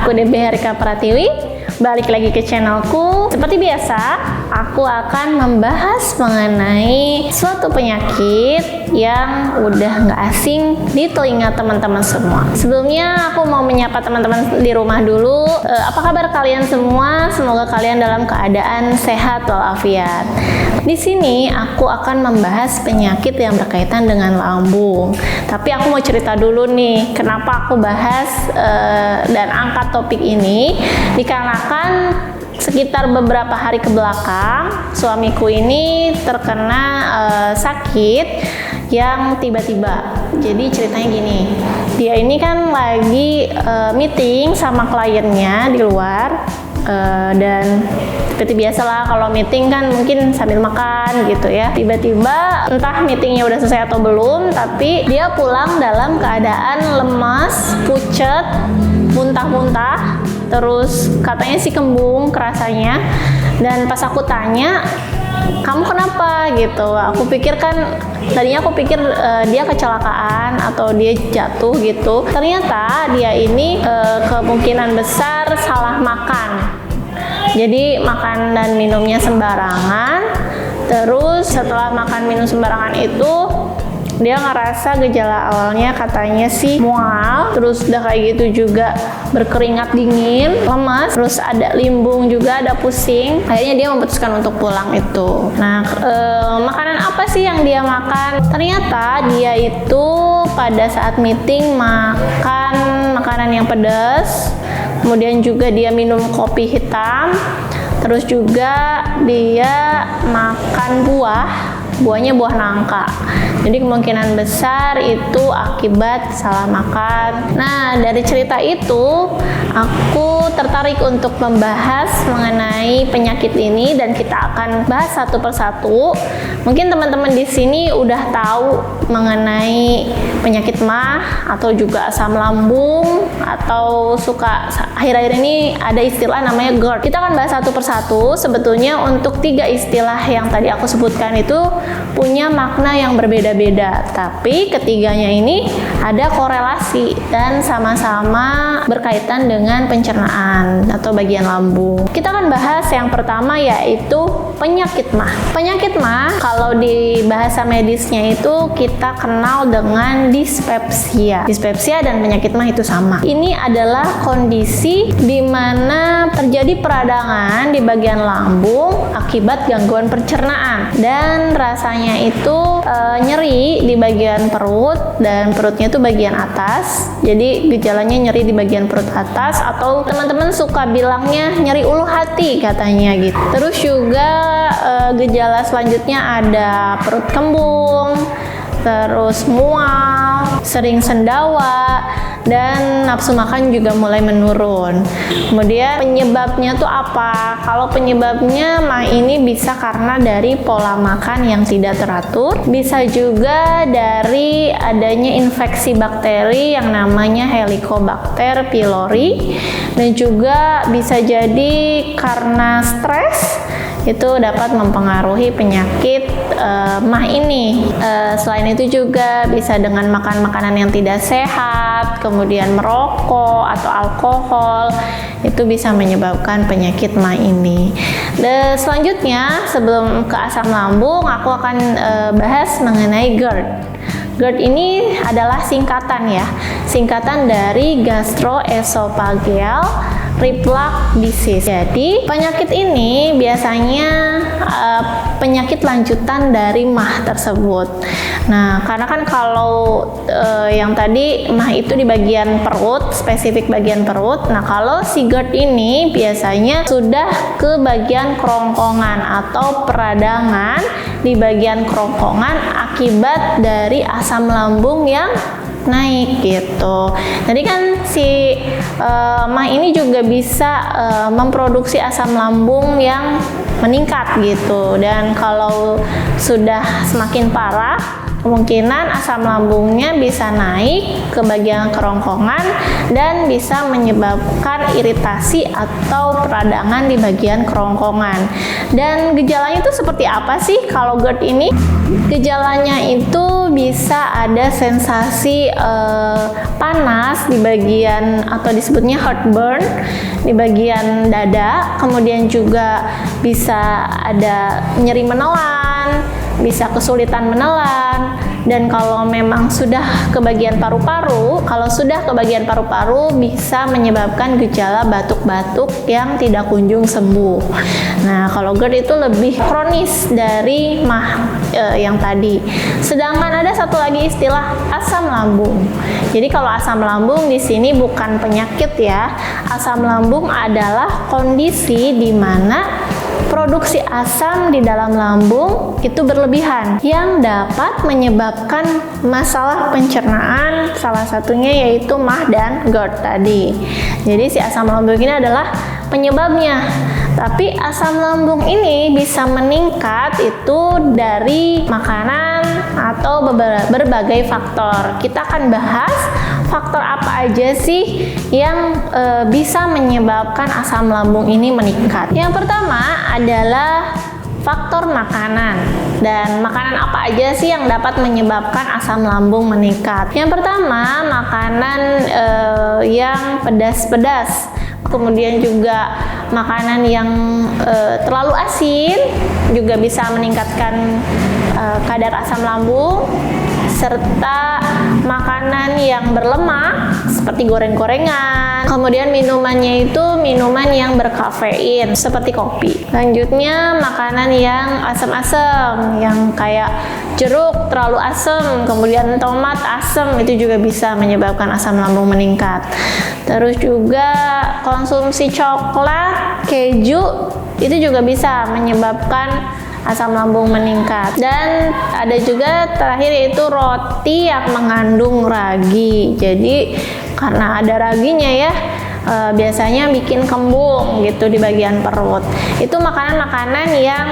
Aku DB Harika Pratiwi, balik lagi ke channelku. Seperti biasa, aku akan membahas mengenai suatu penyakit yang udah nggak asing di telinga teman-teman semua. Sebelumnya aku mau menyapa teman-teman di rumah dulu. Apa kabar kalian semua? Semoga kalian dalam keadaan sehat walafiat. Di sini aku akan membahas penyakit yang berkaitan dengan lambung. Tapi aku mau cerita dulu nih, kenapa aku bahas dan angkat topik ini, dikarenakan sekitar beberapa hari ke belakang suamiku ini terkena sakit yang tiba-tiba. Jadi ceritanya gini, dia ini kan lagi meeting sama kliennya di luar, dan seperti biasalah kalau meeting kan mungkin sambil makan gitu ya. Tiba-tiba entah meetingnya udah selesai atau belum, tapi dia pulang dalam keadaan lemas, pucet, muntah-muntah, terus katanya sih kembung kerasanya. Dan pas aku tanya, kamu kenapa gitu? Tadinya aku pikir dia kecelakaan atau dia jatuh gitu. Ternyata dia ini kemungkinan besar salah makan. Jadi makan dan minumnya sembarangan. Terus setelah makan minum sembarangan itu, dia ngerasa gejala awalnya katanya sih mual, terus udah kayak gitu juga berkeringat dingin, lemas, terus ada limbung juga, ada pusing. Akhirnya dia memutuskan untuk pulang itu. Nah, makanan apa sih yang dia makan? Ternyata dia itu pada saat meeting makan makanan yang pedas, kemudian juga dia minum kopi hitam, terus juga dia makan buahnya buah nangka. Jadi kemungkinan besar itu akibat salah makan. Nah, dari cerita itu aku tertarik untuk membahas mengenai penyakit ini dan kita akan bahas satu persatu. Mungkin teman-teman di sini udah tahu mengenai penyakit MAH atau juga asam lambung, atau suka akhir-akhir ini ada istilah namanya GERD. Kita akan bahas satu persatu. Sebetulnya untuk 3 istilah yang tadi aku sebutkan itu punya makna yang berbeda-beda, tapi ketiganya ini ada korelasi dan sama-sama berkaitan dengan pencernaan atau bagian lambung. Kita akan bahas yang pertama, yaitu penyakit MAH. Penyakit MAH kalau di bahasa medisnya itu kita kenal dengan dispepsia. Dispepsia dan penyakit MAH itu sama. Ini adalah kondisi di mana terjadi peradangan di bagian lambung akibat gangguan pencernaan, dan rasanya itu nyeri di bagian perut, dan perutnya itu bagian atas. Jadi gejalanya nyeri di bagian perut atas, atau teman-teman suka bilangnya nyeri ulu hati katanya gitu. Terus juga gejala selanjutnya ada perut kembung, terus mual, sering sendawa, dan nafsu makan juga mulai menurun. Kemudian penyebabnya tuh apa? Kalau penyebabnya MAH ini bisa karena dari pola makan yang tidak teratur, bisa juga dari adanya infeksi bakteri yang namanya Helicobacter pylori, dan juga bisa jadi karena stres itu dapat mempengaruhi penyakit MAH ini. Selain itu juga bisa dengan makan makanan yang tidak sehat, kemudian merokok atau alkohol, itu bisa menyebabkan penyakit MAH ini. Dan selanjutnya, sebelum ke asam lambung, aku akan bahas mengenai GERD. GERD ini adalah singkatan dari gastroesophageal reflux disease. Jadi penyakit ini biasanya penyakit lanjutan dari MAH tersebut. Nah, karena kan kalau yang tadi MAH itu di bagian perut, spesifik bagian perut. Nah, kalau si GERD ini biasanya sudah ke bagian kerongkongan atau peradangan di bagian kerongkongan akibat dari asam lambung yang naik gitu. Jadi kan si MAH ini juga bisa memproduksi asam lambung yang meningkat gitu. Dan kalau sudah semakin parah, kemungkinan asam lambungnya bisa naik ke bagian kerongkongan dan bisa menyebabkan iritasi atau peradangan di bagian kerongkongan. Dan gejalanya itu seperti apa sih kalau GERD ini? Gejalanya itu bisa ada sensasi panas di bagian atau disebutnya heartburn di bagian dada, kemudian juga bisa ada nyeri menelan, bisa kesulitan menelan, dan kalau memang sudah ke bagian paru-paru, bisa menyebabkan gejala batuk-batuk yang tidak kunjung sembuh. Nah, kalau GERD itu lebih kronis dari yang tadi. Sedangkan ada satu lagi istilah asam lambung. Jadi kalau asam lambung di sini bukan penyakit ya. Asam lambung adalah kondisi di mana produksi asam di dalam lambung itu berlebihan yang dapat menyebabkan masalah pencernaan, salah satunya yaitu MAH dan GERD tadi. Jadi si asam lambung ini adalah penyebabnya. Tapi asam lambung ini bisa meningkat itu dari makanan atau berbagai faktor. Kita akan bahas faktor apa aja sih yang bisa menyebabkan asam lambung ini meningkat. Yang pertama adalah faktor makanan. Dan makanan apa aja sih yang dapat menyebabkan asam lambung meningkat? Yang pertama, makanan yang pedas-pedas. Kemudian juga makanan yang terlalu asin juga bisa meningkatkan kadar asam lambung, serta makanan yang berlemak seperti goreng-gorengan. Kemudian minumannya itu minuman yang berkafein seperti kopi. Selanjutnya makanan yang asam-asam, yang kayak jeruk terlalu asam, kemudian tomat asam, itu juga bisa menyebabkan asam lambung meningkat. Terus juga konsumsi coklat, keju, itu juga bisa menyebabkan asam lambung meningkat. Dan ada juga terakhir yaitu roti yang mengandung ragi. Jadi karena ada raginya ya, biasanya bikin kembung gitu di bagian perut. Itu makanan-makanan yang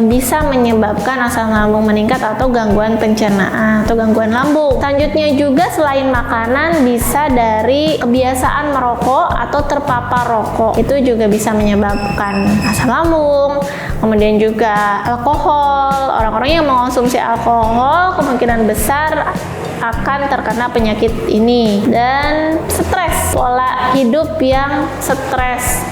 bisa menyebabkan asam lambung meningkat atau gangguan pencernaan atau gangguan lambung. Selanjutnya juga selain makanan bisa dari kebiasaan merokok atau terpapar rokok. Itu juga bisa menyebabkan asam lambung. Kemudian juga alkohol. Orang-orang yang mengonsumsi alkohol kemungkinan besar akan terkena penyakit ini. Dan stres, pola hidup yang stres,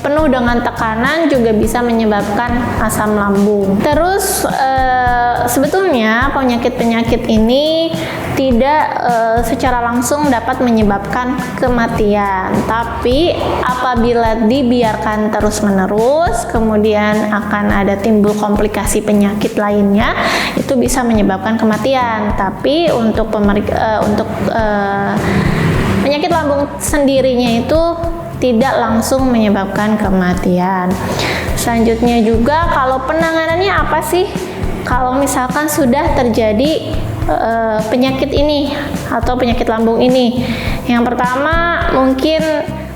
penuh dengan tekanan juga bisa menyebabkan asam lambung. Terus sebetulnya penyakit-penyakit ini tidak secara langsung dapat menyebabkan kematian, tapi apabila dibiarkan terus-menerus, kemudian akan ada timbul komplikasi penyakit lainnya, itu bisa menyebabkan kematian. Tapi untuk penyakit lambung sendirinya itu tidak langsung menyebabkan kematian. Selanjutnya juga kalau penanganannya apa sih? Kalau misalkan sudah terjadi penyakit ini atau penyakit lambung ini, yang pertama mungkin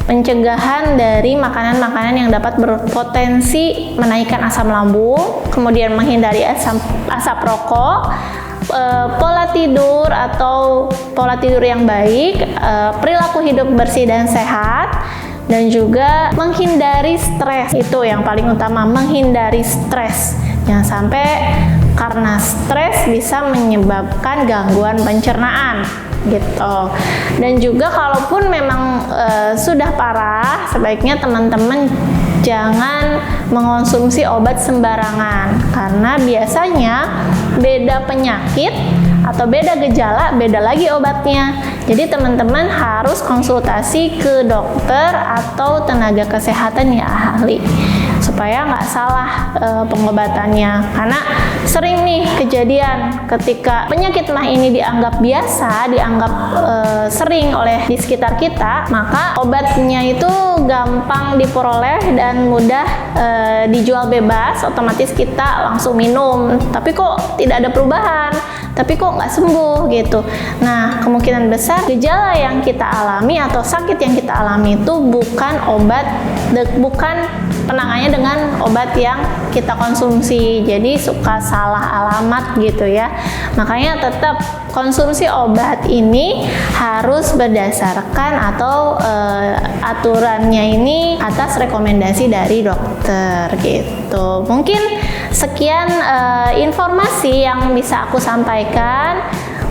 pencegahan dari makanan-makanan yang dapat berpotensi menaikkan asam lambung, kemudian menghindari asap rokok, pola tidur atau pola tidur yang baik, perilaku hidup bersih dan sehat, dan juga menghindari stres. Itu yang paling utama, menghindari stres. Jangan sampai karena stres bisa menyebabkan gangguan pencernaan gitu. Dan juga kalaupun memang sudah parah, sebaiknya teman-teman jangan mengonsumsi obat sembarangan, karena biasanya beda penyakit atau beda gejala, beda lagi obatnya. Jadi teman-teman harus konsultasi ke dokter atau tenaga kesehatan yang ahli supaya nggak salah pengobatannya. Karena sering nih kejadian ketika penyakit MAH ini dianggap biasa, dianggap sering oleh di sekitar kita, maka obatnya itu gampang diperoleh dan mudah dijual bebas, otomatis kita langsung minum, tapi kok tidak ada perubahan, tapi kok nggak sembuh gitu. Nah, kemungkinan besar gejala yang kita alami atau sakit yang kita alami itu bukan penanganannya dengan obat yang kita konsumsi, jadi suka salah alamat gitu ya. Makanya tetap konsumsi obat ini harus berdasarkan atau aturannya ini atas rekomendasi dari dokter gitu. Mungkin sekian informasi yang bisa aku sampaikan.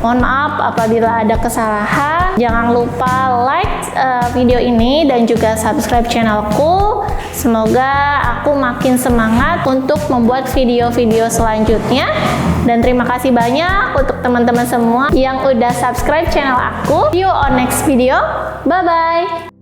Mohon maaf apabila ada kesalahan. Jangan lupa like video ini dan juga subscribe channelku. Semoga aku makin semangat untuk membuat video-video selanjutnya. Dan terima kasih banyak untuk teman-teman semua yang udah subscribe channel aku. See you on next video. Bye-bye.